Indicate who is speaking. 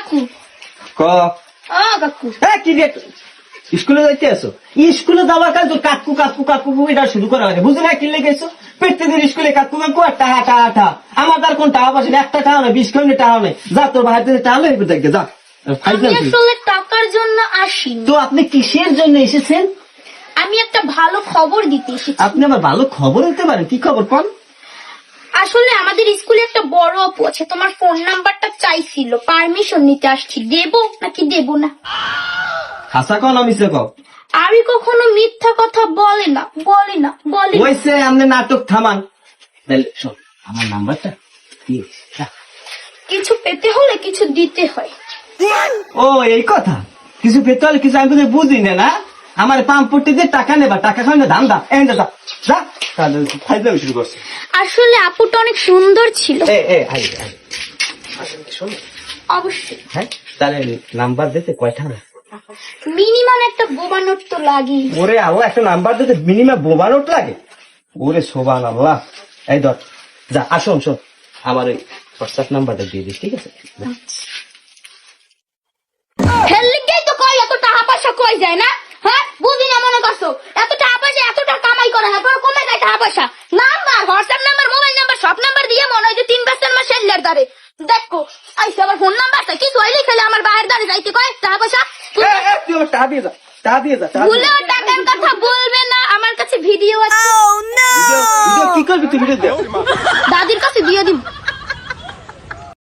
Speaker 1: কাকু
Speaker 2: ক
Speaker 1: কাকু
Speaker 2: কি রে স্কুলে যাইতে আসো স্কুলে যাওয়ার কাজ তোর কাকু কাকু কাকু এটা শুরু করা হয় বুঝলি না কিনলে গেছো প্রত্যেকদিন স্কুলে কাকু কাকু একটা হাঁটা হাঁটা আমার তার কোন টাকা পাচ্ছি একটা টাকা নেই 20 কোটি টাকা নেই যা তোর ভাইয়ের থেকে টাকা নেই দেখে যা
Speaker 1: আমি আসলে টাকার জন্য আসিনি।
Speaker 2: তো আপনি কিসের জন্য এসেছেন?
Speaker 1: আমি একটা ভালো খবর দিতে এসেছি।
Speaker 2: আপনি আমার ভালো খবর দিতে পারেন, কি খবর কোন?
Speaker 1: আসলে আমাদের স্কুলে একটা বড় আপু আছে, তোমার ফোন নাম্বারটা চাইছিল, পারমিশন নিতে আসছি, দেবো নাকি দেবো না?
Speaker 2: হাসা কন আমি সে কও
Speaker 1: আমি কখনো মিথ্যা কথা বলে না।
Speaker 2: ওইসে আপনি নাটক থামান। তাহলে শোন আমার নাম্বারটা দিয়ে যা।
Speaker 1: কিছু পেতে হলে কিছু দিতে হয়।
Speaker 2: ও এই কথা, কিছু পেতে হলে কিছু আমি বুঝি বুঝি না না আমার পাম্পটি দিয়ে টাকা নেবা, টাকা খাওয়ানো দাম দা এই যা যা ফাইজলামি শুরু করছে।
Speaker 1: আসলে আপুটা অনেক সুন্দর ছিল।
Speaker 2: আই শোন
Speaker 1: অবশ্যই।
Speaker 2: হ্যাঁ তাহলে নাম্বার দিতে কয়টা?
Speaker 1: মিনিমাম একটা বোবা নোট তো লাগেই।
Speaker 2: ওরে আল্লাহ, একটা নাম্বার দিতে মিনিমাম বোবা নোট লাগে? ওরে সোবান আল্লাহ। এই ধর যা। আসুন শোন আমার ওই হোয়াটসঅ্যাপ নাম্বারটা দিয়ে দিস, ঠিক আছে?
Speaker 1: হেললিগেই তো কই এত টাকা পয়সা কই যায় না? হ্যাঁ বুঝি না মনে করছো এত টাকা পয়সা এত টাকা কামাই করে হ্যাঁ কমে যায় টাকা পয়সা? Number WhatsApp number mobile number সব নাম্বার দিয়ে মনে হয় যে 3 বছর মাস সেল্লার দারে দেখো আইসা আবার ফোন নাম্বারটা কি কইলি খেলে আমার বাইরের দারে যাইতে কয় টাকা পয়সা।
Speaker 2: তুই আমার টাকা দিয়ে যা, টাকা দিয়ে যা।
Speaker 1: ভুলেও টাকার কথা বলবে না, আমার কাছে ভিডিও আছে।
Speaker 2: ভিডিও কি করবি তুই? ভিডিও দে
Speaker 1: দাদির কাছে দিয়ে দিন।